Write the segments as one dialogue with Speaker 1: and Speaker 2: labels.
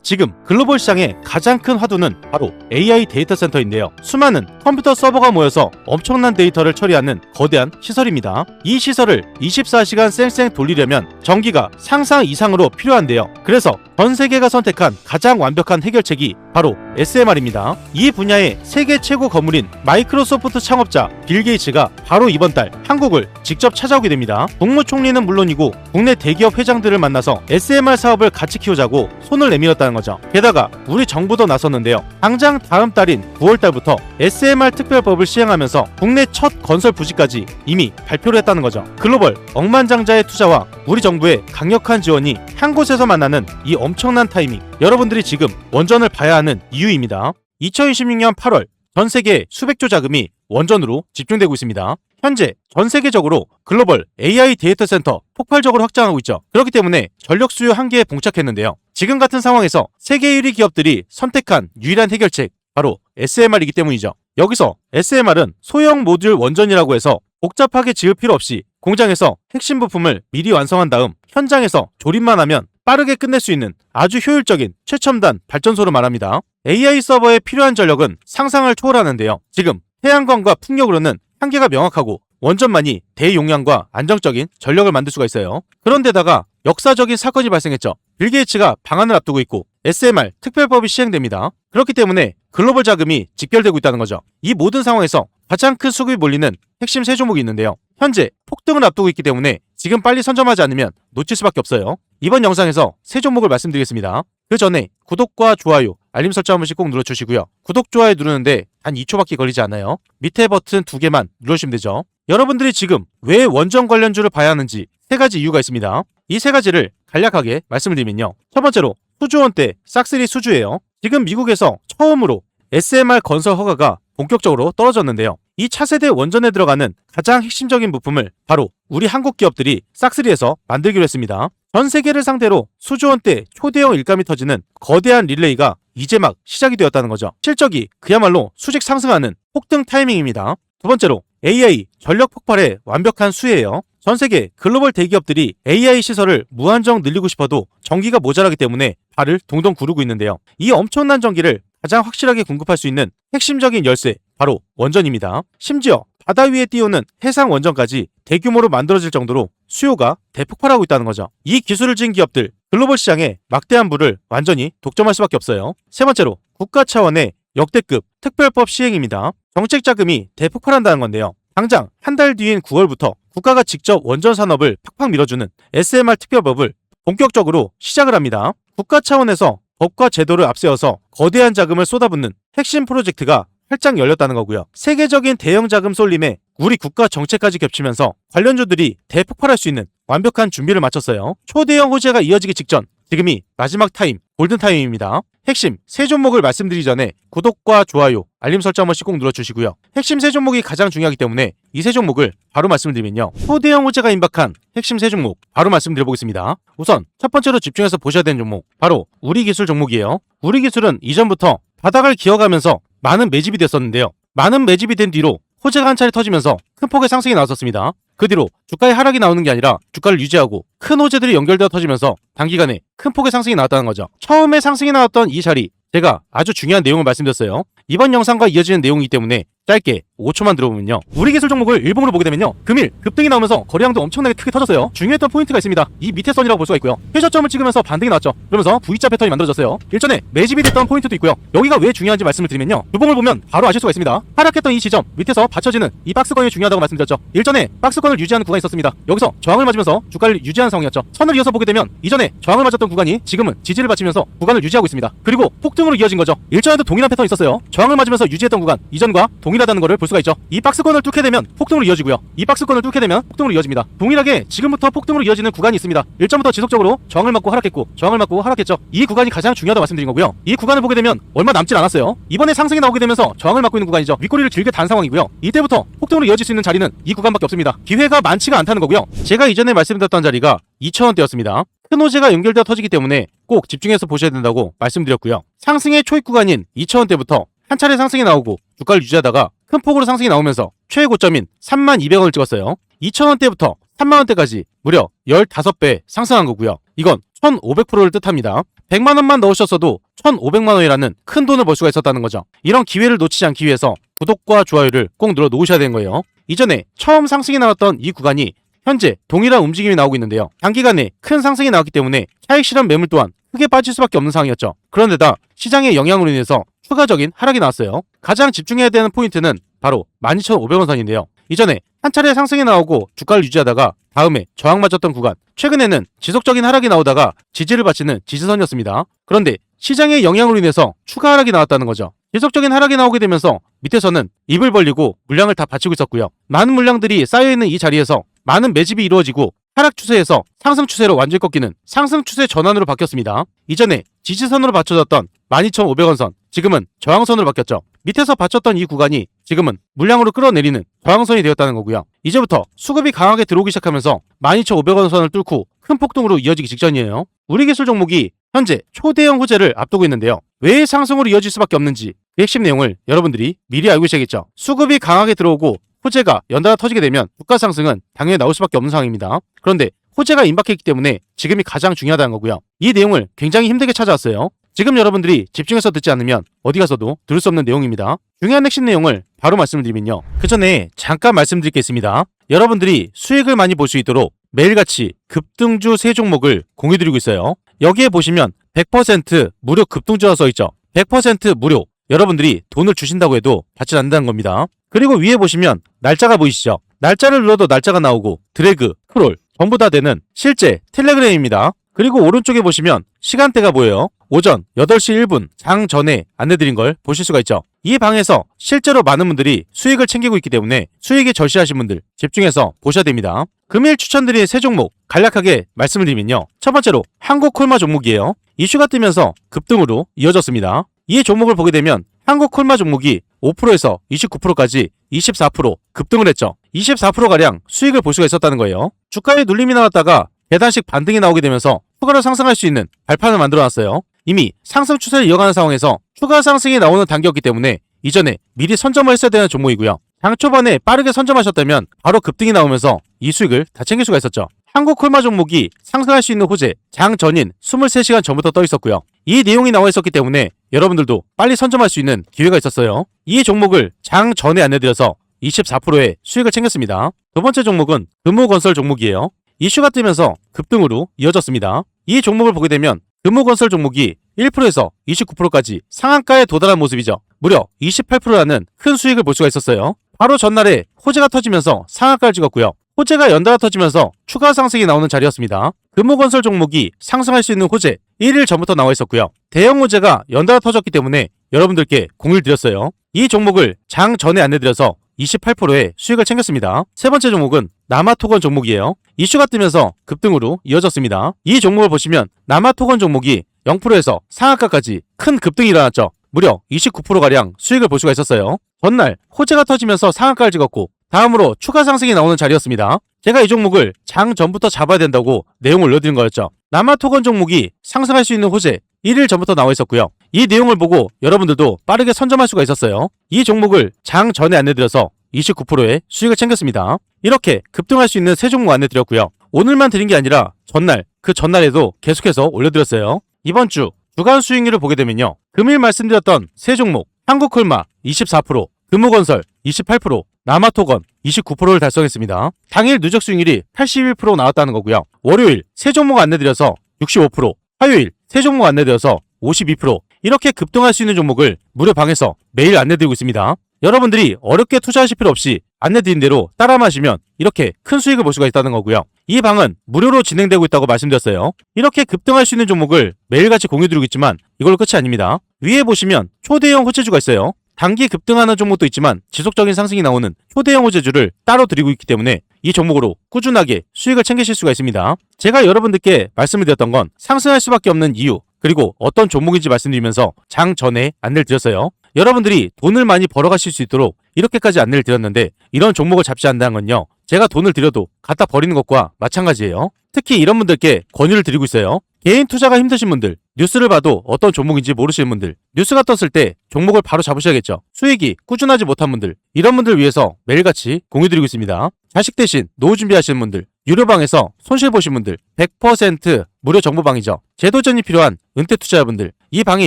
Speaker 1: 지금 글로벌 시장의 가장 큰 화두는 바로 AI 데이터 센터인데요. 수많은 컴퓨터 서버가 모여서 엄청난 데이터를 처리하는 거대한 시설입니다. 이 시설을 24시간 쌩쌩 돌리려면 전기가 상상 이상으로 필요한데요. 그래서 전 세계가 선택한 가장 완벽한 해결책이 바로 SMR입니다. 이 분야의 세계 최고 거물인 마이크로소프트 창업자 빌 게이츠가 바로 이번 달 한국을 직접 찾아오게 됩니다. 국무총리는 물론이고 국내 대기업 회장들을 만나서 SMR 사업을 같이 키우자고 손을 내밀었다는 거죠. 게다가 우리 정부도 나섰는데요. 당장 다음 달인 9월 달부터 SMR 특별법을 시행하면서 국내 첫 건설 부지까지 이미 발표를 했다는 거죠. 글로벌 억만장자의 투자와 우리 정부의 강력한 지원이 한 곳에서 만나는 이 엄청난 타이밍, 여러분들이 지금 원전을 봐야 하는 이유입니다. 2026년 8월 전 세계 수백조 자금이 원전으로 집중되고 있습니다. 현재 전 세계적으로 글로벌 AI 데이터 센터 폭발적으로 확장하고 있죠. 그렇기 때문에 전력 수요 한계에 봉착했는데요. 지금 같은 상황에서 세계 1위 기업들이 선택한 유일한 해결책, 바로 SMR이기 때문이죠. 여기서 SMR은 소형 모듈 원전이라고 해서 복잡하게 지을 필요 없이 공장에서 핵심 부품을 미리 완성한 다음 현장에서 조립만 하면 빠르게 끝낼 수 있는 아주 효율적인 최첨단 발전소로 말합니다. AI 서버에 필요한 전력은 상상을 초월하는데요. 지금 태양광과 풍력으로는 한계가 명확하고 원전만이 대용량과 안정적인 전력을 만들 수가 있어요. 그런데다가 역사적인 사건이 발생했죠. 빌 게이츠가 방안을 앞두고 있고 SMR 특별법이 시행됩니다. 그렇기 때문에 글로벌 자금이 직결되고 있다는 거죠. 이 모든 상황에서 가장 큰 수급이 몰리는 핵심 세 종목이 있는데요. 현재 폭등을 앞두고 있기 때문에 지금 빨리 선점하지 않으면 놓칠 수밖에 없어요. 이번 영상에서 세 종목을 말씀드리겠습니다. 그 전에 구독과 좋아요, 알림 설정 한 번씩 꼭 눌러주시고요. 구독, 좋아요 누르는데 단 2초밖에 걸리지 않아요. 밑에 버튼 2개만 눌러주시면 되죠. 여러분들이 지금 왜 원전 관련주를 봐야 하는지 세 가지 이유가 있습니다. 이 세 가지를 간략하게 말씀을 드리면요. 첫 번째로 수주원대 싹쓸이 수주예요. 지금 미국에서 처음으로 SMR 건설 허가가 본격적으로 떨어졌는데요. 이 차세대 원전에 들어가는 가장 핵심적인 부품을 바로 우리 한국 기업들이 싹쓸이해서 만들기로 했습니다. 전 세계를 상대로 수조원대 초대형 일감이 터지는 거대한 릴레이가 이제 막 시작이 되었다는 거죠. 실적이 그야말로 수직 상승하는 폭등 타이밍입니다. 두 번째로 AI 전력 폭발의 완벽한 수혜예요. 전 세계 글로벌 대기업들이 AI 시설을 무한정 늘리고 싶어도 전기가 모자라기 때문에 발을 동동 구르고 있는데요. 이 엄청난 전기를 가장 확실하게 공급할 수 있는 핵심적인 열쇠, 바로 원전입니다. 심지어 바다 위에 띄우는 해상 원전까지 대규모로 만들어질 정도로 수요가 대폭발하고 있다는 거죠. 이 기술을 지닌 기업들, 글로벌 시장에 막대한 부를 완전히 독점할 수밖에 없어요. 세 번째로 국가 차원의 역대급 특별법 시행입니다. 정책 자금이 대폭발한다는 건데요. 당장 한 달 뒤인 9월부터 국가가 직접 원전 산업을 팍팍 밀어주는 SMR 특별법을 본격적으로 시작을 합니다. 국가 차원에서 법과 제도를 앞세워서 거대한 자금을 쏟아붓는 핵심 프로젝트가 활짝 열렸다는 거고요. 세계적인 대형 자금 쏠림에 우리 국가 정책까지 겹치면서 관련주들이 대폭발할 수 있는 완벽한 준비를 마쳤어요. 초대형 호재가 이어지기 직전, 지금이 마지막 타임, 골든타임입니다. 핵심 세 종목을 말씀드리기 전에 구독과 좋아요, 알림 설정 한 번씩 꼭 눌러주시고요. 핵심 세 종목이 가장 중요하기 때문에 이 세 종목을 바로 말씀드리면요. 초대형 호재가 임박한 핵심 세 종목 바로 말씀드려보겠습니다. 우선 첫 번째로 집중해서 보셔야 되는 종목, 바로 우리기술 종목이에요. 우리기술은 이전부터 바닥을 기어가면서 많은 매집이 됐었는데요. 많은 매집이 된 뒤로 호재가 한 차례 터지면서 큰 폭의 상승이 나왔었습니다. 그 뒤로 주가의 하락이 나오는 게 아니라 주가를 유지하고 큰 호재들이 연결되어 터지면서 단기간에 큰 폭의 상승이 나왔다는 거죠. 처음에 상승이 나왔던 이 자리, 제가 아주 중요한 내용을 말씀드렸어요. 이번 영상과 이어지는 내용이기 때문에 짧게 5초만 들어보면요. 우리기술 종목을 일봉으로 보게 되면요. 금일 급등이 나오면서 거래량도 엄청나게 크게 터졌어요. 중요했던 포인트가 있습니다. 이 밑에 선이라고 볼 수가 있고요. 회저점을 찍으면서 반등이 나왔죠. 그러면서 V자 패턴이 만들어졌어요. 일전에 매집이 됐던 포인트도 있고요. 여기가 왜 중요한지 말씀을 드리면요. 주봉을 보면 바로 아실 수가 있습니다. 하락했던 이 지점 밑에서 받쳐지는 이 박스권이 중요하다고 말씀드렸죠. 일전에 박스권을 유지하는 구간이 있었습니다. 여기서 저항을 맞으면서 주가를 유지하는 상황이었죠. 선을 이어서 보게 되면 이전에 저항을 맞았던 구간이 지금은 지지를 받치면서 구간을 유지하고 있습니다. 그리고 폭등으로 이어진 거죠. 일전에도 동일한 패턴이 있었어요. 저항을 맞으면서 유지했던 구간, 이전과 동일하다는 것을 볼 수가 있죠. 이 박스권을 뚫게 되면 폭등으로 이어지고요. 이 박스권을 뚫게 되면 폭등으로 이어집니다. 동일하게 지금부터 폭등으로 이어지는 구간이 있습니다. 일전부터 지속적으로 저항을 맞고 하락했고 저항을 맞고 하락했죠. 이 구간이 가장 중요하다고 말씀드린 거고요. 이 구간을 보게 되면 얼마 남질 않았어요. 이번에 상승이 나오게 되면서 저항을 맞고 있는 구간이죠. 윗꼬리를 길게 단 상황이고요. 이때부터 폭등으로 이어질 수 있는 자리는 이 구간밖에 없습니다. 기회가 많지가 않다는 거고요. 제가 이전에 말씀드렸던 자리가 2,000원대였습니다. 큰 호재가 연결되어 터지기 때문에 꼭 집중해서 보셔야 된다고 말씀드렸고요. 상승의 초입 구간인 2,000원대부터 한 차례 상승이 나오고 주가를 유지하다가 큰 폭으로 상승이 나오면서 최애 고점인 32,200원을 찍었어요. 2,000원대부터 30,000원대까지 무려 15배 상승한 거고요. 이건 1,500%를 뜻합니다. 100만원만 넣으셨어도 1,500만원이라는 큰 돈을 벌 수가 있었다는 거죠. 이런 기회를 놓치지 않기 위해서 구독과 좋아요를 꼭 눌러 놓으셔야 되는 거예요. 이전에 처음 상승이 나왔던 이 구간이 현재 동일한 움직임이 나오고 있는데요. 단기간에 큰 상승이 나왔기 때문에 차익 실현 매물 또한 크게 빠질 수밖에 없는 상황이었죠. 그런데다 시장의 영향으로 인해서 추가적인 하락이 나왔어요. 가장 집중해야 되는 포인트는 바로 12,500원 선인데요. 이전에 한 차례 상승이 나오고 주가를 유지하다가 다음에 저항 맞았던 구간, 최근에는 지속적인 하락이 나오다가 지지를 바치는 지지선이었습니다. 그런데 시장의 영향으로 인해서 추가 하락이 나왔다는 거죠. 지속적인 하락이 나오게 되면서 밑에서는 입을 벌리고 물량을 다 바치고 있었고요. 많은 물량들이 쌓여있는 이 자리에서 많은 매집이 이루어지고 하락 추세에서 상승 추세로 완전히 꺾이는 상승 추세 전환으로 바뀌었습니다. 이전에 지지선으로 받쳐졌던 12,500원 선, 지금은 저항선으로 바뀌었죠. 밑에서 받쳤던 이 구간이 지금은 물량으로 끌어내리는 저항선이 되었다는 거고요. 이제부터 수급이 강하게 들어오기 시작하면서 12,500원 선을 뚫고 큰 폭등으로 이어지기 직전이에요. 우리 기술 종목이 현재 초대형 호재를 앞두고 있는데요. 왜 상승으로 이어질 수밖에 없는지 그 핵심 내용을 여러분들이 미리 알고 계셔야겠죠. 수급이 강하게 들어오고 호재가 연달아 터지게 되면 주가 상승은 당연히 나올 수밖에 없는 상황입니다. 그런데 호재가 임박했기 때문에 지금이 가장 중요하다는 거고요. 이 내용을 굉장히 힘들게 찾아왔어요. 지금 여러분들이 집중해서 듣지 않으면 어디 가서도 들을 수 없는 내용입니다. 중요한 핵심 내용을 바로 말씀드리면요. 그 전에 잠깐 말씀드릴 게 있습니다. 여러분들이 수익을 많이 볼 수 있도록 매일같이 급등주 3종목을 공유드리고 있어요. 여기에 보시면 100% 무료 급등주라 써있죠. 100% 무료. 여러분들이 돈을 주신다고 해도 받지 않는다는 겁니다. 그리고 위에 보시면 날짜가 보이시죠? 날짜를 눌러도 날짜가 나오고 드래그, 스크롤 전부 다 되는 실제 텔레그램입니다. 그리고 오른쪽에 보시면 시간대가 보여요. 오전 8시 1분 장 전에 안내드린 걸 보실 수가 있죠. 이 방에서 실제로 많은 분들이 수익을 챙기고 있기 때문에 수익에 절실하신 분들 집중해서 보셔야 됩니다. 금일 추천드린 3종목 간략하게 말씀을 드리면요. 첫 번째로 한국콜마 종목이에요. 이슈가 뜨면서 급등으로 이어졌습니다. 이 종목을 보게 되면 한국콜마 종목이 5%에서 29%까지 24% 급등을 했죠. 24%가량 수익을 볼 수가 있었다는 거예요. 주가에 눌림이 나왔다가 계단식 반등이 나오게 되면서 추가로 상승할 수 있는 발판을 만들어놨어요. 이미 상승 추세를 이어가는 상황에서 추가 상승이 나오는 단계였기 때문에 이전에 미리 선점을 했어야 되는 종목이고요. 장 초반에 빠르게 선점하셨다면 바로 급등이 나오면서 이 수익을 다 챙길 수가 있었죠. 한국콜마 종목이 상승할 수 있는 호재 장 전인 23시간 전부터 떠 있었고요. 이 내용이 나와 있었기 때문에 여러분들도 빨리 선점할 수 있는 기회가 있었어요. 이 종목을 장 전에 안내드려서 24%의 수익을 챙겼습니다. 두 번째 종목은 금호건설 종목이에요. 이슈가 뜨면서 급등으로 이어졌습니다. 이 종목을 보게 되면 금호건설 종목이 1%에서 29%까지 상한가에 도달한 모습이죠. 무려 28%라는 큰 수익을 볼 수가 있었어요. 바로 전날에 호재가 터지면서 상한가를 찍었고요. 호재가 연달아 터지면서 추가 상승이 나오는 자리였습니다. 금호건설 종목이 상승할 수 있는 호재 1일 전부터 나와 있었고요. 대형 호재가 연달아 터졌기 때문에 여러분들께 공유를 드렸어요. 이 종목을 장 전에 안내드려서 28%의 수익을 챙겼습니다. 세 번째 종목은 남아토건 종목이에요. 이슈가 뜨면서 급등으로 이어졌습니다. 이 종목을 보시면 남아토건 종목이 0%에서 상한가까지 큰 급등이 일어났죠. 무려 29%가량 수익을 볼 수가 있었어요. 전날 호재가 터지면서 상한가를 찍었고 다음으로 추가 상승이 나오는 자리였습니다. 제가 이 종목을 장 전부터 잡아야 된다고 내용을 올려드린 거였죠. 남아토건 종목이 상승할 수 있는 호재 1일 전부터 나와 있었고요. 이 내용을 보고 여러분들도 빠르게 선점할 수가 있었어요. 이 종목을 장 전에 안내드려서 29%의 수익을 챙겼습니다. 이렇게 급등할 수 있는 3종목 안내드렸고요. 오늘만 드린 게 아니라 전날, 그 전날에도 계속해서 올려드렸어요. 이번 주 주간 수익률을 보게 되면요. 금일 말씀드렸던 3종목 한국콜마 24%, 금호건설 28%, 남아토건 29%를 달성했습니다. 당일 누적 수익률이 81% 나왔다는 거고요. 월요일 3종목 안내드려서 65%, 화요일 3종목 안내드려서 52%, 이렇게 급등할 수 있는 종목을 무료 방에서 매일 안내드리고 있습니다. 여러분들이 어렵게 투자하실 필요 없이 안내드린 대로 따라만 하시면 이렇게 큰 수익을 볼 수가 있다는 거고요. 이 방은 무료로 진행되고 있다고 말씀드렸어요. 이렇게 급등할 수 있는 종목을 매일같이 공유드리고 있지만 이걸로 끝이 아닙니다. 위에 보시면 초대형 호재주가 있어요. 단기 급등하는 종목도 있지만 지속적인 상승이 나오는 초대형 호재주를 따로 드리고 있기 때문에 이 종목으로 꾸준하게 수익을 챙기실 수가 있습니다. 제가 여러분들께 말씀을 드렸던 건 상승할 수밖에 없는 이유, 그리고 어떤 종목인지 말씀드리면서 장 전에 안내를 드렸어요. 여러분들이 돈을 많이 벌어가실 수 있도록 이렇게까지 안내를 드렸는데 이런 종목을 잡지 않는다는 건요. 제가 돈을 들여도 갖다 버리는 것과 마찬가지예요. 특히 이런 분들께 권유를 드리고 있어요. 개인 투자가 힘드신 분들, 뉴스를 봐도 어떤 종목인지 모르시는 분들, 뉴스가 떴을 때 종목을 바로 잡으셔야겠죠. 수익이 꾸준하지 못한 분들, 이런 분들 위해서 매일같이 공유드리고 있습니다. 자식 대신 노후 준비하시는 분들, 유료방에서 손실 보신 분들 100% 무료 정보방이죠. 재도전이 필요한 은퇴 투자자분들 이 방에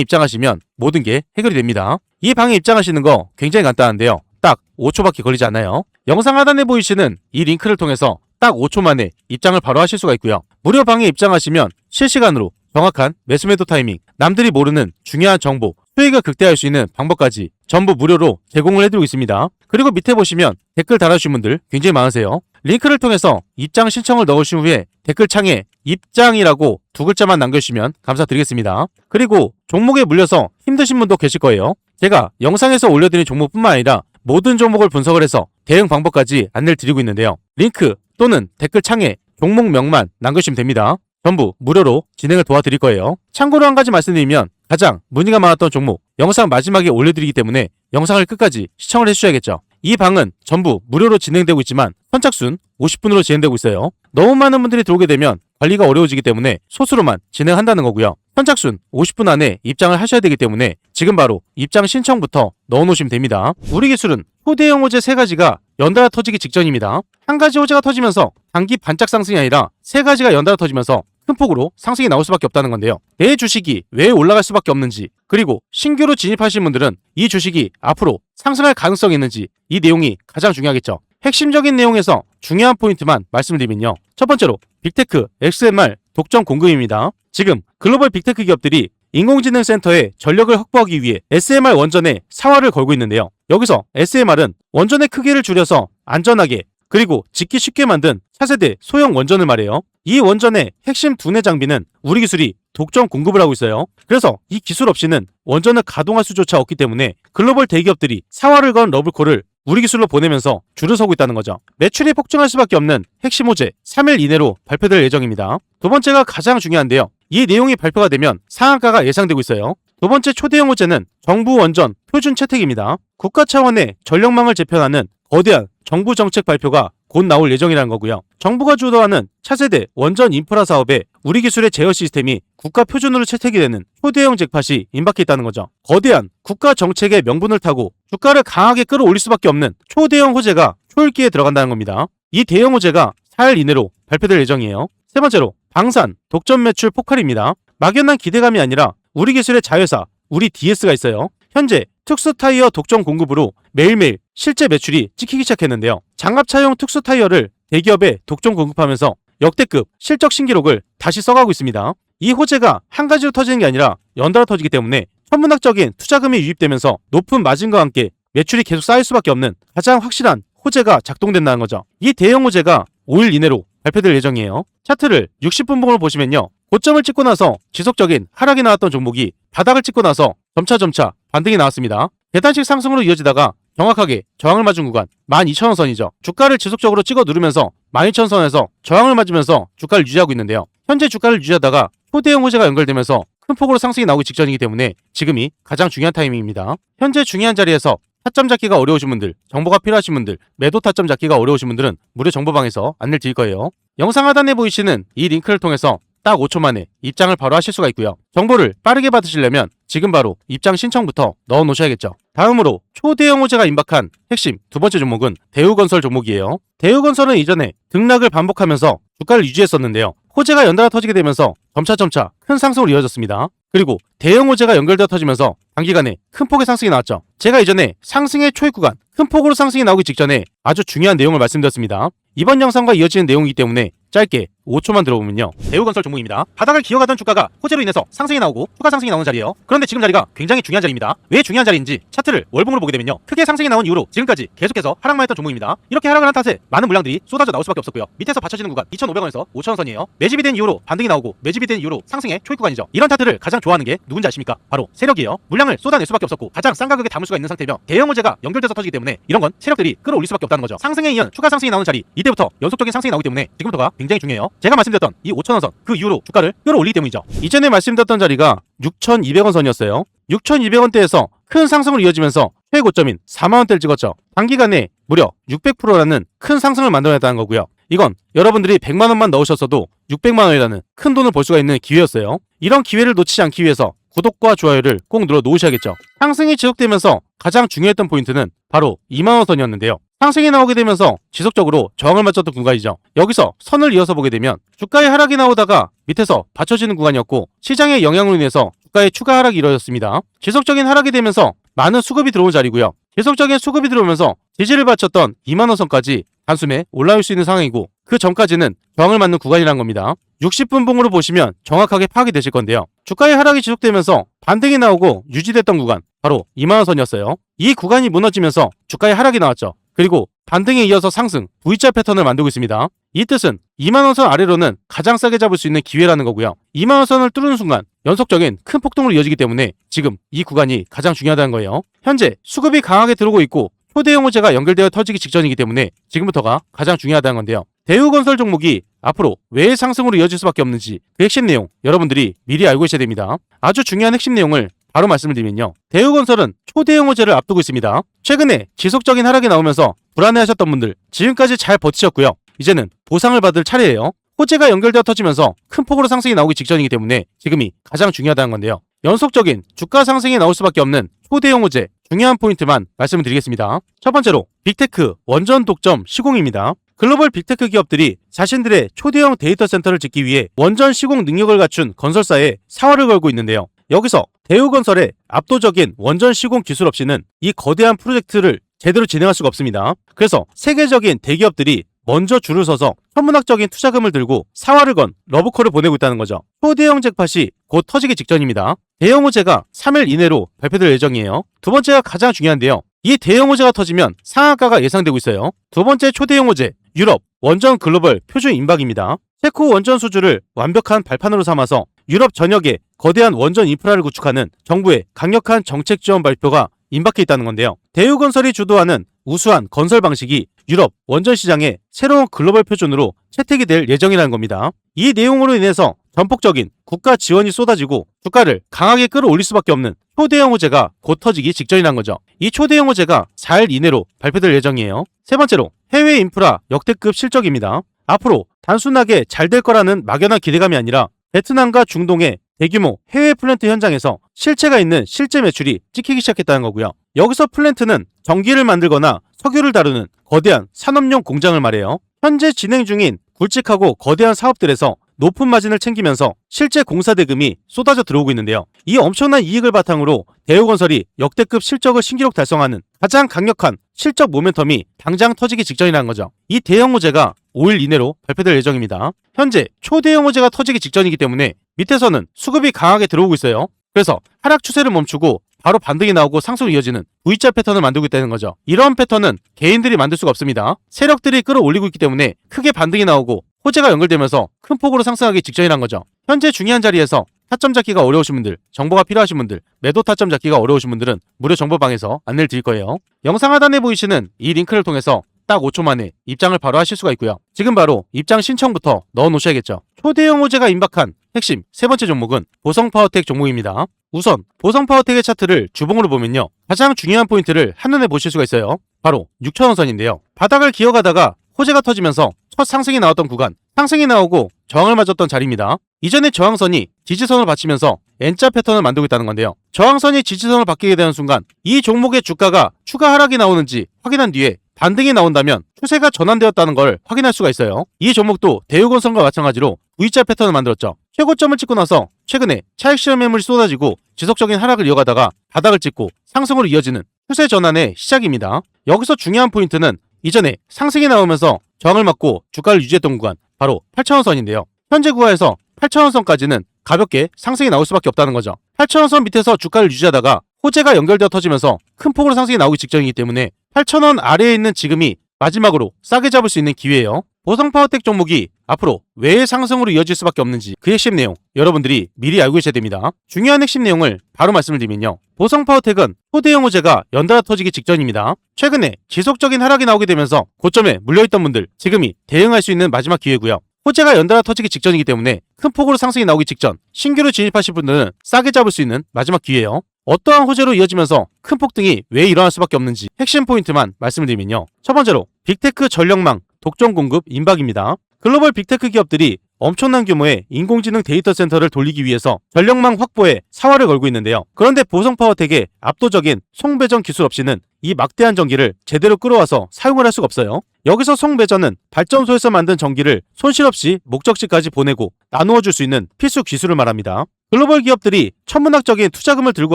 Speaker 1: 입장하시면 모든 게 해결이 됩니다. 이 방에 입장하시는 거 굉장히 간단한데요. 딱 5초밖에 걸리지 않아요. 영상 하단에 보이시는 이 링크를 통해서 딱 5초 만에 입장을 바로 하실 수가 있고요. 무료 방에 입장하시면 실시간으로 정확한 매수매도 타이밍, 남들이 모르는 중요한 정보, 수익을 극대화할 수 있는 방법까지 전부 무료로 제공을 해드리고 있습니다. 그리고 밑에 보시면 댓글 달아주신 분들 굉장히 많으세요. 링크를 통해서 입장 신청을 넣으신 후에 댓글창에 입장이라고 두 글자만 남겨주시면 감사드리겠습니다. 그리고 종목에 물려서 힘드신 분도 계실 거예요. 제가 영상에서 올려드린 종목뿐만 아니라 모든 종목을 분석을 해서 대응 방법까지 안내를 드리고 있는데요. 링크 또는 댓글창에 종목명만 남겨주시면 됩니다. 전부 무료로 진행을 도와드릴 거예요. 참고로 한 가지 말씀드리면 가장 문의가 많았던 종목 영상 마지막에 올려드리기 때문에 영상을 끝까지 시청을 해주셔야겠죠. 이 방은 전부 무료로 진행되고 있지만 선착순 50분으로 진행되고 있어요. 너무 많은 분들이 들어오게 되면 관리가 어려워지기 때문에 소수로만 진행한다는 거고요. 선착순 50분 안에 입장을 하셔야 되기 때문에 지금 바로 입장 신청부터 넣어놓으시면 됩니다. 우리 기술은 초대형 호재 3가지가 연달아 터지기 직전입니다. 한 가지 호재가 터지면서 단기 반짝 상승이 아니라 3가지가 연달아 터지면서 큰 폭으로 상승이 나올 수밖에 없다는 건데요. 내 주식이 왜 올라갈 수밖에 없는지, 그리고 신규로 진입하신 분들은 이 주식이 앞으로 상승할 가능성이 있는지 이 내용이 가장 중요하겠죠. 핵심적인 내용에서 중요한 포인트만 말씀드리면요. 첫 번째로 빅테크 XMR 독점 공급입니다. 지금 글로벌 빅테크 기업들이 인공지능 센터에 전력을 확보하기 위해 SMR 원전에 사활을 걸고 있는데요. 여기서 SMR은 원전의 크기를 줄여서 안전하게 그리고 짓기 쉽게 만든 차세대 소형 원전을 말해요. 이 원전의 핵심 두뇌 장비는 우리 기술이 독점 공급을 하고 있어요. 그래서 이 기술 없이는 원전을 가동할 수조차 없기 때문에 글로벌 대기업들이 사활을 건 러블콜을 우리 기술로 보내면서 줄을 서고 있다는 거죠. 매출이 폭증할 수밖에 없는 핵심 호재 3일 이내로 발표될 예정입니다. 두 번째가 가장 중요한데요. 이 내용이 발표가 되면 상한가가 예상되고 있어요. 두 번째 초대형 호재는 정부 원전 표준 채택입니다. 국가 차원의 전력망을 재편하는 거대한 정부 정책 발표가 곧 나올 예정이라는 거고요. 정부가 주도하는 차세대 원전 인프라 사업에 우리 기술의 제어 시스템이 국가 표준으로 채택이 되는 초대형 잭팟이 임박해 있다는 거죠. 거대한 국가 정책의 명분을 타고 주가를 강하게 끌어올릴 수밖에 없는 초대형 호재가 초읽기에 들어간다는 겁니다. 이 대형 호재가 4일 이내로 발표될 예정이에요. 세 번째로 방산 독점 매출 폭발입니다. 막연한 기대감이 아니라 우리 기술의 자회사 우리 DS가 있어요. 현재 특수 타이어 독점 공급으로 매일매일 실제 매출이 찍히기 시작했는데요. 장갑차용 특수 타이어를 대기업에 독점 공급하면서 역대급 실적 신기록을 다시 써가고 있습니다. 이 호재가 한 가지로 터지는 게 아니라 연달아 터지기 때문에 천문학적인 투자금이 유입되면서 높은 마진과 함께 매출이 계속 쌓일 수밖에 없는 가장 확실한 호재가 작동된다는 거죠. 이 대형 호재가 5일 이내로 발표될 예정이에요. 차트를 60분봉으로 보시면요. 고점을 찍고 나서 지속적인 하락이 나왔던 종목이 바닥을 찍고 나서 점차 반등이 나왔습니다. 계단식 상승으로 이어지다가 정확하게 저항을 맞은 구간 12,000원 선이죠. 주가를 지속적으로 찍어 누르면서 12,000선에서 저항을 맞으면서 주가를 유지하고 있는데요. 현재 주가를 유지하다가 초대형 호재가 연결되면서 큰 폭으로 상승이 나오기 직전이기 때문에 지금이 가장 중요한 타이밍입니다. 현재 중요한 자리에서 타점 잡기가 어려우신 분들, 정보가 필요하신 분들, 매도 타점 잡기가 어려우신 분들은 무료 정보방에서 안내를 드릴 거예요. 영상 하단에 보이시는 이 링크를 통해서 딱 5초 만에 입장을 바로 하실 수가 있고요. 정보를 빠르게 받으시려면 지금 바로 입장 신청부터 넣어 놓으셔야겠죠. 다음으로 초대형 호재가 임박한 핵심 두 번째 종목은 대우건설 종목이에요. 대우건설은 이전에 등락을 반복하면서 주가를 유지했었는데요. 호재가 연달아 터지게 되면서 점차 큰 상승으로 이어졌습니다. 그리고 대형 호재가 연결되어 터지면서 단기간에 큰 폭의 상승이 나왔죠. 제가 이전에 상승의 초입 구간, 큰 폭으로 상승이 나오기 직전에 아주 중요한 내용을 말씀드렸습니다. 이번 영상과 이어지는 내용이기 때문에 짧게 5초만 들어보면요. 대우건설 종목입니다. 바닥을 기어가던 주가가 호재로 인해서 상승이 나오고 추가 상승이 나오는 자리예요. 그런데 지금 자리가 굉장히 중요한 자리입니다. 왜 중요한 자리인지 차트를 월봉으로 보게 되면요. 크게 상승이 나온 이후로 지금까지 계속해서 하락만 했던 종목입니다. 이렇게 하락을 한 탓에 많은 물량들이 쏟아져 나올 수밖에 없었고요. 밑에서 받쳐지는 구간 2,500원에서 5,000원선이에요. 매집이 된 이후로 반등이 나오고 매집이 된 이후로 상승의 초입 구간이죠. 이런 차트를 가장 좋아하는 게 누군지 아십니까? 바로 세력이에요. 물량을 쏟아낼 수밖에 없었고 가장 싼 가격에 담을 수가 있는 상태며 대형 호재가 연결돼서 터지기 때문에 이런 건 세력들이 끌어올릴 수밖에 없다는 거죠. 상승에 이은 추가 상승이 나오는 자리, 이때부터 연속적인 상승이 나오기 때문에 지금부터가 굉장히 중요해요. 제가 말씀드렸던 이 5,000원선 그 이후로 주가를 끌어올리기 때문이죠. 이전에 말씀드렸던 자리가 6,200원 선이었어요. 6,200원대에서 큰 상승을 이어지면서 최고점인 4만원대를 찍었죠. 단기간에 무려 600%라는 큰 상승을 만들어냈다는 거고요. 이건 여러분들이 100만원만 넣으셨어도 600만원이라는 큰 돈을 벌 수가 있는 기회였어요. 이런 기회를 놓치지 않기 위해서 구독과 좋아요를 꼭 눌러 놓으셔야겠죠. 상승이 지속되면서 가장 중요했던 포인트는 바로 2만원 선이었는데요. 상승이 나오게 되면서 지속적으로 저항을 맞췄던 구간이죠. 여기서 선을 이어서 보게 되면 주가의 하락이 나오다가 밑에서 받쳐지는 구간이었고 시장의 영향으로 인해서 주가의 추가 하락이 이루어졌습니다. 지속적인 하락이 되면서 많은 수급이 들어온 자리고요. 지속적인 수급이 들어오면서 지지를 바쳤던 2만원 선까지 단숨에 올라올 수 있는 상황이고 그 전까지는 저항을 맞는 구간이란 겁니다. 60분 봉으로 보시면 정확하게 파악이 되실 건데요. 주가의 하락이 지속되면서 반등이 나오고 유지됐던 구간 바로 2만원 선이었어요. 이 구간이 무너지면서 주가의 하락이 나왔죠. 그리고 반등에 이어서 상승, V자 패턴을 만들고 있습니다. 이 뜻은 2만원 선 아래로는 가장 싸게 잡을 수 있는 기회라는 거고요. 2만원 선을 뚫는 순간 연속적인 큰 폭등으로 이어지기 때문에 지금 이 구간이 가장 중요하다는 거예요. 현재 수급이 강하게 들어오고 있고 초대형 호재가 연결되어 터지기 직전이기 때문에 지금부터가 가장 중요하다는 건데요. 대우건설 종목이 앞으로 왜 상승으로 이어질 수밖에 없는지 그 핵심 내용 여러분들이 미리 알고 있어야 됩니다. 아주 중요한 핵심 내용을 바로 말씀을 드리면요. 대우건설은 초대형 호재를 앞두고 있습니다. 최근에 지속적인 하락이 나오면서 불안해하셨던 분들 지금까지 잘 버티셨고요. 이제는 보상을 받을 차례예요. 호재가 연결되어 터지면서 큰 폭으로 상승이 나오기 직전이기 때문에 지금이 가장 중요하다는 건데요. 연속적인 주가 상승이 나올 수밖에 없는 초대형 호재 중요한 포인트만 말씀을 드리겠습니다. 첫 번째로 빅테크 원전 독점 시공입니다. 글로벌 빅테크 기업들이 자신들의 초대형 데이터 센터를 짓기 위해 원전 시공 능력을 갖춘 건설사에 사활을 걸고 있는데요. 여기서 대우건설의 압도적인 원전 시공 기술 없이는 이 거대한 프로젝트를 제대로 진행할 수가 없습니다. 그래서 세계적인 대기업들이 먼저 줄을 서서 천문학적인 투자금을 들고 사활을 건 러브콜을 보내고 있다는 거죠. 초대형 잭팟이 곧 터지기 직전입니다. 대형 호재가 3일 이내로 발표될 예정이에요. 두 번째가 가장 중요한데요. 이 대형 호재가 터지면 상한가가 예상되고 있어요. 두 번째 초대형 호재, 유럽 원전 글로벌 표준 임박입니다. 체코 원전 수주를 완벽한 발판으로 삼아서 유럽 전역에 거대한 원전 인프라를 구축하는 정부의 강력한 정책 지원 발표가 임박해 있다는 건데요. 대우건설이 주도하는 우수한 건설 방식이 유럽 원전 시장의 새로운 글로벌 표준으로 채택이 될 예정이라는 겁니다. 이 내용으로 인해서 전폭적인 국가 지원이 쏟아지고 주가를 강하게 끌어올릴 수밖에 없는 초대형 호재가 곧 터지기 직전이란 거죠. 이 초대형 호재가 4일 이내로 발표될 예정이에요. 세 번째로 해외 인프라 역대급 실적입니다. 앞으로 단순하게 잘 될 거라는 막연한 기대감이 아니라 베트남과 중동의 대규모 해외 플랜트 현장에서 실체가 있는 실제 매출이 찍히기 시작했다는 거고요. 여기서 플랜트는 전기를 만들거나 석유를 다루는 거대한 산업용 공장을 말해요. 현재 진행 중인 굵직하고 거대한 사업들에서 높은 마진을 챙기면서 실제 공사 대금이 쏟아져 들어오고 있는데요. 이 엄청난 이익을 바탕으로 대우건설이 역대급 실적을 신기록 달성하는 가장 강력한 실적 모멘텀이 당장 터지기 직전이라는 거죠. 이 대형 호재가 5일 이내로 발표될 예정입니다. 현재 초대형 호재가 터지기 직전이기 때문에 밑에서는 수급이 강하게 들어오고 있어요. 그래서 하락 추세를 멈추고 바로 반등이 나오고 상승으로 이어지는 V자 패턴을 만들고 있다는 거죠. 이러한 패턴은 개인들이 만들 수가 없습니다. 세력들이 끌어올리고 있기 때문에 크게 반등이 나오고 호재가 연결되면서 큰 폭으로 상승하기 직전이란 거죠. 현재 중요한 자리에서 타점 잡기가 어려우신 분들, 정보가 필요하신 분들, 매도 타점 잡기가 어려우신 분들은 무료 정보방에서 안내를 드릴 거예요. 영상 하단에 보이시는 이 링크를 통해서 딱 5초 만에 입장을 바로 하실 수가 있고요. 지금 바로 입장 신청부터 넣어 놓으셔야겠죠. 초대형 호재가 임박한 핵심 세 번째 종목은 보성파워텍 종목입니다. 우선 보성파워텍의 차트를 주봉으로 보면요. 가장 중요한 포인트를 한눈에 보실 수가 있어요. 바로 6천원 선인데요. 바닥을 기어가다가 호재가 터지면서 첫 상승이 나왔던 구간, 상승이 나오고 저항을 맞았던 자리입니다. 이전에 저항선이 지지선을 받치면서 N자 패턴을 만들고 있다는 건데요. 저항선이 지지선을 바뀌게 되는 순간 이 종목의 주가가 추가 하락이 나오는지 확인한 뒤에 반등이 나온다면 추세가 전환되었다는 걸 확인할 수가 있어요. 이 종목도 대우건설과 마찬가지로 V자 패턴을 만들었죠. 최고점을 찍고 나서 최근에 차익 실현 매물이 쏟아지고 지속적인 하락을 이어가다가 바닥을 찍고 상승으로 이어지는 추세 전환의 시작입니다. 여기서 중요한 포인트는 이전에 상승이 나오면서 저항을 맞고 주가를 유지했던 구간 바로 8천원 선인데요. 현재 구간에서 8천원 선까지는 가볍게 상승이 나올 수밖에 없다는 거죠. 8천원 선 밑에서 주가를 유지하다가 호재가 연결되어 터지면서 큰 폭으로 상승이 나오기 직전이기 때문에 8천원 아래에 있는 지금이 마지막으로 싸게 잡을 수 있는 기회예요. 보성파워텍 종목이 앞으로 왜 상승으로 이어질 수밖에 없는지 그 핵심 내용 여러분들이 미리 알고 계셔야 됩니다. 중요한 핵심 내용을 바로 말씀을 드리면요. 보성파워텍은 초대형 호재가 연달아 터지기 직전입니다. 최근에 지속적인 하락이 나오게 되면서 고점에 물려있던 분들 지금이 대응할 수 있는 마지막 기회고요. 호재가 연달아 터지기 직전이기 때문에 큰 폭으로 상승이 나오기 직전 신규로 진입하실 분들은 싸게 잡을 수 있는 마지막 기회예요. 어떠한 호재로 이어지면서 큰 폭등이 왜 일어날 수밖에 없는지 핵심 포인트만 말씀을 드리면요. 첫 번째로 빅테크 전력망 독점 공급 임박입니다. 글로벌 빅테크 기업들이 엄청난 규모의 인공지능 데이터 센터를 돌리기 위해서 전력망 확보에 사활을 걸고 있는데요. 그런데 보성파워텍의 압도적인 송배전 기술 없이는 이 막대한 전기를 제대로 끌어와서 사용을 할 수가 없어요. 여기서 송배전은 발전소에서 만든 전기를 손실 없이 목적지까지 보내고 나누어 줄 수 있는 필수 기술을 말합니다. 글로벌 기업들이 천문학적인 투자금을 들고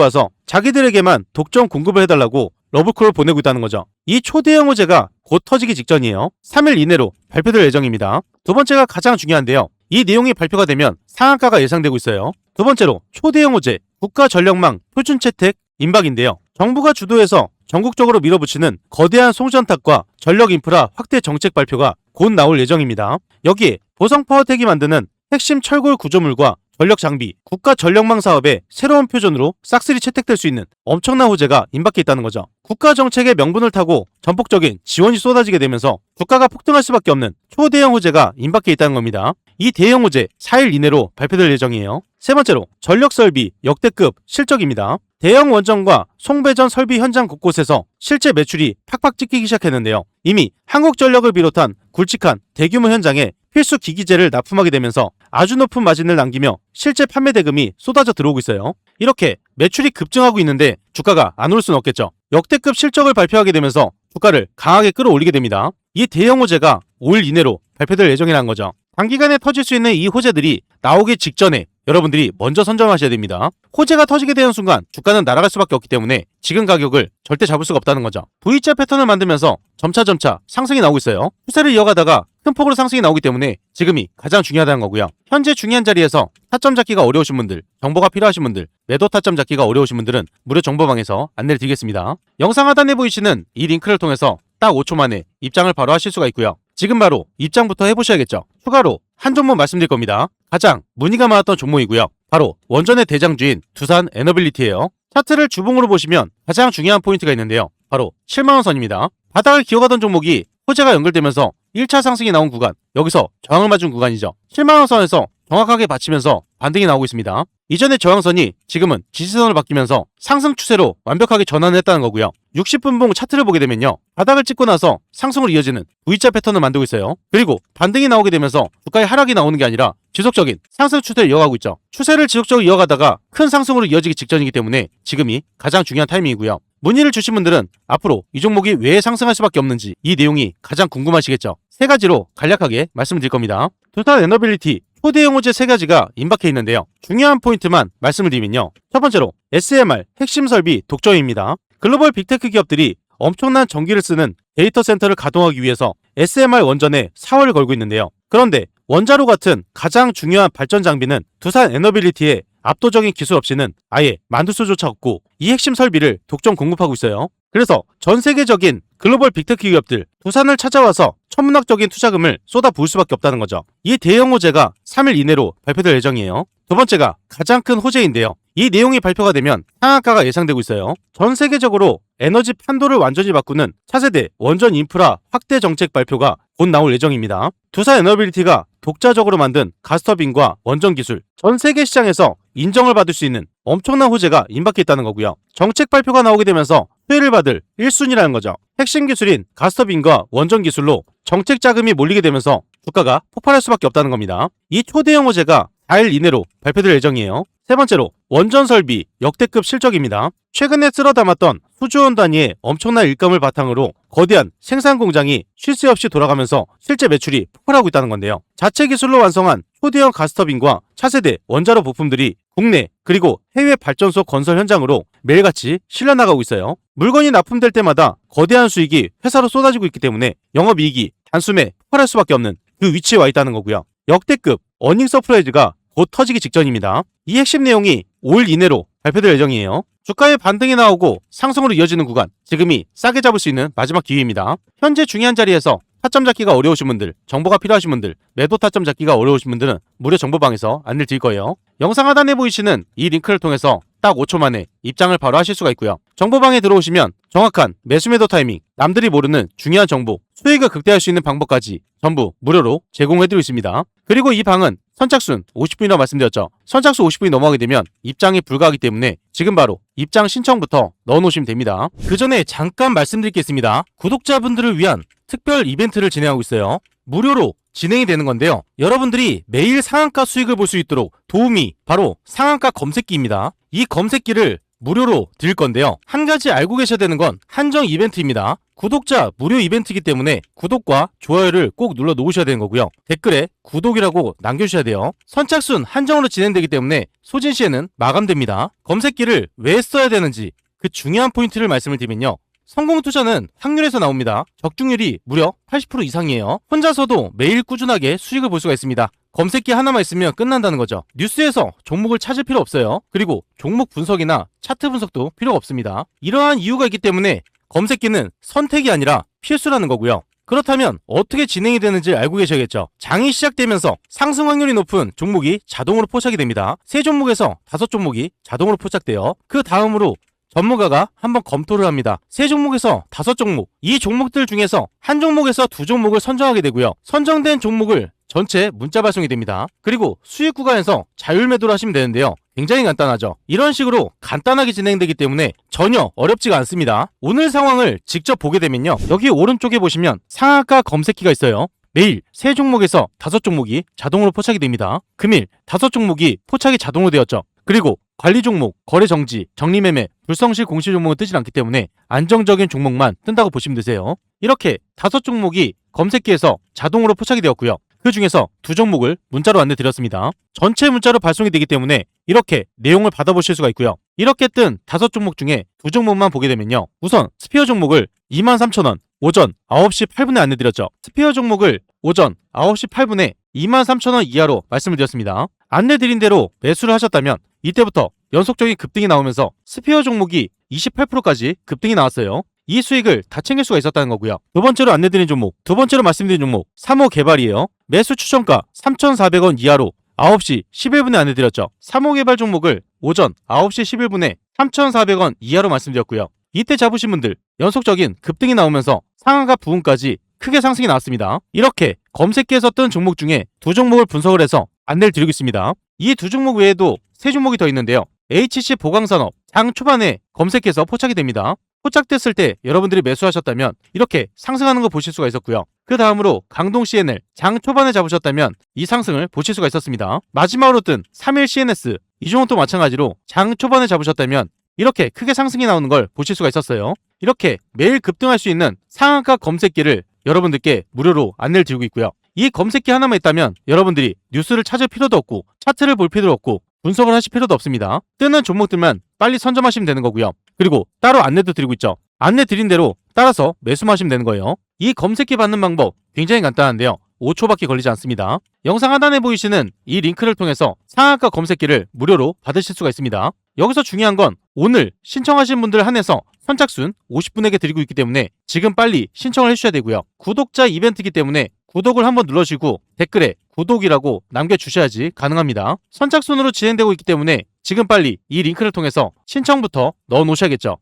Speaker 1: 와서 자기들에게만 독점 공급을 해달라고 러브콜을 보내고 있다는 거죠. 이 초대형 호재가 곧 터지기 직전이에요. 3일 이내로 발표될 예정입니다. 두 번째가 가장 중요한데요. 이 내용이 발표가 되면 상한가가 예상되고 있어요. 두 번째로 초대형 호재, 국가전력망 표준 채택 임박인데요. 정부가 주도해서 전국적으로 밀어붙이는 거대한 송전탑과 전력 인프라 확대 정책 발표가 곧 나올 예정입니다. 여기에 보성파워텍이 만드는 핵심 철골 구조물과 전력 장비, 국가 전력망 사업의 새로운 표준으로 싹쓸이 채택될 수 있는 엄청난 호재가 임박해 있다는 거죠. 국가 정책의 명분을 타고 전폭적인 지원이 쏟아지게 되면서 주가가 폭등할 수밖에 없는 초대형 호재가 임박해 있다는 겁니다. 이 대형 호재 4일 이내로 발표될 예정이에요. 세 번째로 전력 설비 역대급 실적입니다. 대형 원전과 송배전 설비 현장 곳곳에서 실제 매출이 팍팍 찍히기 시작했는데요. 이미 한국전력을 비롯한 굵직한 대규모 현장에 필수 기기재를 납품하게 되면서 아주 높은 마진을 남기며 실제 판매 대금이 쏟아져 들어오고 있어요. 이렇게 매출이 급증하고 있는데 주가가 안 오를 수는 없겠죠. 역대급 실적을 발표하게 되면서 주가를 강하게 끌어올리게 됩니다. 이 대형 호재가 5일 이내로 발표될 예정이라는 거죠. 단기간에 터질 수 있는 이 호재들이 나오기 직전에 여러분들이 먼저 선점하셔야 됩니다. 호재가 터지게 되는 순간 주가는 날아갈 수밖에 없기 때문에 지금 가격을 절대 잡을 수가 없다는 거죠. V자 패턴을 만들면서 점차 상승이 나오고 있어요. 추세를 이어가다가 큰 폭으로 상승이 나오기 때문에 지금이 가장 중요하다는 거고요. 현재 중요한 자리에서 타점 잡기가 어려우신 분들, 정보가 필요하신 분들, 매도 타점 잡기가 어려우신 분들은 무료 정보방에서 안내를 드리겠습니다. 영상 하단에 보이시는 이 링크를 통해서 딱 5초 만에 입장을 바로 하실 수가 있고요. 지금 바로 입장부터 해보셔야겠죠. 추가로 한 종목 말씀드릴 겁니다. 가장 문의가 많았던 종목이고요. 바로 원전의 대장주인 두산 에너빌리티예요. 차트를 주봉으로 보시면 가장 중요한 포인트가 있는데요. 바로 7만원 선입니다. 바닥을 기어가던 종목이 호재가 연결되면서 1차 상승이 나온 구간, 여기서 저항을 맞은 구간이죠. 7만원 선에서 정확하게 받치면서 반등이 나오고 있습니다. 이전의 저항선이 지금은 지지선으로 바뀌면서 상승 추세로 완벽하게 전환을 했다는 거고요. 60분봉 차트를 보게 되면요. 바닥을 찍고 나서 상승으로 이어지는 V자 패턴을 만들고 있어요. 그리고 반등이 나오게 되면서 주가의 하락이 나오는 게 아니라 지속적인 상승 추세를 이어가고 있죠. 추세를 지속적으로 이어가다가 큰 상승으로 이어지기 직전이기 때문에 지금이 가장 중요한 타이밍이고요. 문의를 주신 분들은 앞으로 이 종목이 왜 상승할 수밖에 없는지 이 내용이 가장 궁금하시겠죠. 세 가지로 간략하게 말씀드릴 겁니다. 두산 에너빌리티 초대형 호재 세 가지가 임박해 있는데요. 중요한 포인트만 말씀을 드리면요. 첫 번째로 SMR 핵심 설비 독점입니다. 글로벌 빅테크 기업들이 엄청난 전기를 쓰는 데이터 센터를 가동하기 위해서 SMR 원전에 사활을 걸고 있는데요. 그런데 원자로 같은 가장 중요한 발전 장비는 두산 에너빌리티의 압도적인 기술 없이는 아예 만들 수조차 없고 이 핵심 설비를 독점 공급하고 있어요. 그래서 전 세계적인 글로벌 빅테크 기업들 두산을 찾아와서 천문학적인 투자금을 쏟아 부을 수밖에 없다는 거죠. 이 대형 호재가 3일 이내로 발표될 예정이에요. 두 번째가 가장 큰 호재인데요. 이 내용이 발표가 되면 상한가가 예상되고 있어요. 전 세계적으로 에너지 판도를 완전히 바꾸는 차세대 원전 인프라 확대 정책 발표가 곧 나올 예정입니다. 두산 에너빌리티가 독자적으로 만든 가스터빈과 원전 기술, 전 세계 시장에서 인정을 받을 수 있는 엄청난 호재가 임박해 있다는 거고요. 정책 발표가 나오게 되면서 수혜를 받을 1순위라는 거죠. 핵심 기술인 가스터빈과 원전 기술로 정책 자금이 몰리게 되면서 주가가 폭발할 수밖에 없다는 겁니다. 이 초대형 호재가 4일 이내로 발표될 예정이에요. 세 번째로 원전 설비 역대급 실적입니다. 최근에 쓸어 담았던 수조원 단위의 엄청난 일감을 바탕으로 거대한 생산 공장이 쉴 새 없이 돌아가면서 실제 매출이 폭발하고 있다는 건데요. 자체 기술로 완성한 초대형 가스터빈과 차세대 원자로 부품들이 국내 그리고 해외 발전소 건설 현장으로 매일같이 실려나가고 있어요. 물건이 납품될 때마다 거대한 수익이 회사로 쏟아지고 있기 때문에 영업이익이 단숨에 폭발할 수밖에 없는 그 위치에 와 있다는 거고요. 역대급 어닝 서프라이즈가 곧 터지기 직전입니다. 이 핵심 내용이 5일 이내로 발표될 예정이에요. 주가의 반등이 나오고 상승으로 이어지는 구간, 지금이 싸게 잡을 수 있는 마지막 기회입니다. 현재 중요한 자리에서 타점 잡기가 어려우신 분들, 정보가 필요하신 분들, 매도 타점 잡기가 어려우신 분들은 무료 정보방에서 안내를 드릴 거예요. 영상 하단에 보이시는 이 링크를 통해서 딱 5초 만에 입장을 바로 하실 수가 있고요. 정보방에 들어오시면 정확한 매수 매도 타이밍, 남들이 모르는 중요한 정보, 수익을 극대화할 수 있는 방법까지 전부 무료로 제공해드리고 있습니다. 그리고 이 방은 선착순 50분이라고 말씀드렸죠. 선착순 50분이 넘어가게 되면 입장이 불가하기 때문에 지금 바로 입장 신청부터 넣어놓으시면 됩니다. 그 전에 잠깐 말씀드리겠습니다. 구독자분들을 위한 특별 이벤트를 진행하고 있어요. 무료로 진행이 되는 건데요. 여러분들이 매일 상한가 수익을 볼 수 있도록 도움이 바로 상한가 검색기입니다. 이 검색기를 무료로 드릴 건데요. 한 가지 알고 계셔야 되는 건 한정 이벤트입니다. 구독자 무료 이벤트이기 때문에 구독과 좋아요를 꼭 눌러 놓으셔야 되는 거고요. 댓글에 구독이라고 남겨주셔야 돼요. 선착순 한정으로 진행되기 때문에 소진 시에는 마감됩니다. 검색기를 왜 써야 되는지 그 중요한 포인트를 말씀을 드리면요. 성공 투자는 확률에서 나옵니다. 적중률이 무려 80% 이상이에요. 혼자서도 매일 꾸준하게 수익을 볼 수가 있습니다. 검색기 하나만 있으면 끝난다는 거죠. 뉴스에서 종목을 찾을 필요 없어요. 그리고 종목 분석이나 차트 분석도 필요가 없습니다. 이러한 이유가 있기 때문에 검색기는 선택이 아니라 필수라는 거고요. 그렇다면 어떻게 진행이 되는지 알고 계셔야겠죠. 장이 시작되면서 상승 확률이 높은 종목이 자동으로 포착이 됩니다. 3종목에서 5종목이 자동으로 포착돼요. 그 다음으로 전문가가 한번 검토를 합니다. 3종목에서 5종목, 이 종목들 중에서 한 종목에서 2종목을 선정하게 되고요. 선정된 종목을 전체 문자 발송이 됩니다. 그리고 수익 구간에서 자율 매도를 하시면 되는데요. 굉장히 간단하죠. 이런 식으로 간단하게 진행되기 때문에 전혀 어렵지가 않습니다. 오늘 상황을 직접 보게 되면요. 여기 오른쪽에 보시면 상한가 검색기가 있어요. 매일 3종목에서 5종목이 자동으로 포착이 됩니다. 금일 5종목이 포착이 자동으로 되었죠. 그리고 관리 종목, 거래 정지, 정리 매매, 불성실 공시 종목은 뜨지 않기 때문에 안정적인 종목만 뜬다고 보시면 되세요. 이렇게 5종목이 검색기에서 자동으로 포착이 되었고요. 그 중에서 2종목을 문자로 안내 드렸습니다. 전체 문자로 발송이 되기 때문에 이렇게 내용을 받아보실 수가 있고요. 이렇게 뜬 5종목 중에 2종목만 보게 되면요. 우선 스피어 종목을 23,000원 오전 9시 8분에 안내 드렸죠. 스피어 종목을 오전 9시 8분에 23,000원 이하로 말씀을 드렸습니다. 안내 드린 대로 매수를 하셨다면 이때부터 연속적인 급등이 나오면서 스피어 종목이 28%까지 급등이 나왔어요. 이 수익을 다 챙길 수가 있었다는 거고요. 두 번째로 안내드린 종목, 두 번째로 말씀드린 종목 3호 개발이에요. 매수 추천가 3,400원 이하로 9시 11분에 안내드렸죠. 3호 개발 종목을 오전 9시 11분에 3,400원 이하로 말씀드렸고요. 이때 잡으신 분들 연속적인 급등이 나오면서 상한가 부분까지 크게 상승이 나왔습니다. 이렇게 검색기에서 뜬 종목 중에 2종목을 분석을 해서 안내를 드리고 있습니다. 이 2종목 외에도 3종목이 더 있는데요. HC 보강산업 장 초반에 검색해서 포착이 됩니다. 포착됐을 때 여러분들이 매수하셨다면 이렇게 상승하는 거 보실 수가 있었고요. 그 다음으로 강동 CNL 장 초반에 잡으셨다면 이 상승을 보실 수가 있었습니다. 마지막으로 뜬 3일 CNS 이 종목도 마찬가지로 장 초반에 잡으셨다면 이렇게 크게 상승이 나오는 걸 보실 수가 있었어요. 이렇게 매일 급등할 수 있는 상한가 검색기를 여러분들께 무료로 안내를 드리고 있고요. 이 검색기 하나만 있다면 여러분들이 뉴스를 찾을 필요도 없고 차트를 볼 필요도 없고 분석을 하실 필요도 없습니다. 뜨는 종목들만 빨리 선점하시면 되는 거고요. 그리고 따로 안내도 드리고 있죠. 안내 드린 대로 따라서 매수만 하시면 되는 거예요. 이 검색기 받는 방법 굉장히 간단한데요. 5초밖에 걸리지 않습니다. 영상 하단에 보이시는 이 링크를 통해서 상한가 검색기를 무료로 받으실 수가 있습니다. 여기서 중요한 건 오늘 신청하신 분들 한해서 선착순 50분에게 드리고 있기 때문에 지금 빨리 신청을 해주셔야 되고요. 구독자 이벤트이기 때문에 구독을 한번 눌러주시고 댓글에 구독이라고 남겨주셔야지 가능합니다. 선착순으로 진행되고 있기 때문에 지금 빨리 이 링크를 통해서 신청부터 넣어 놓으셔야겠죠.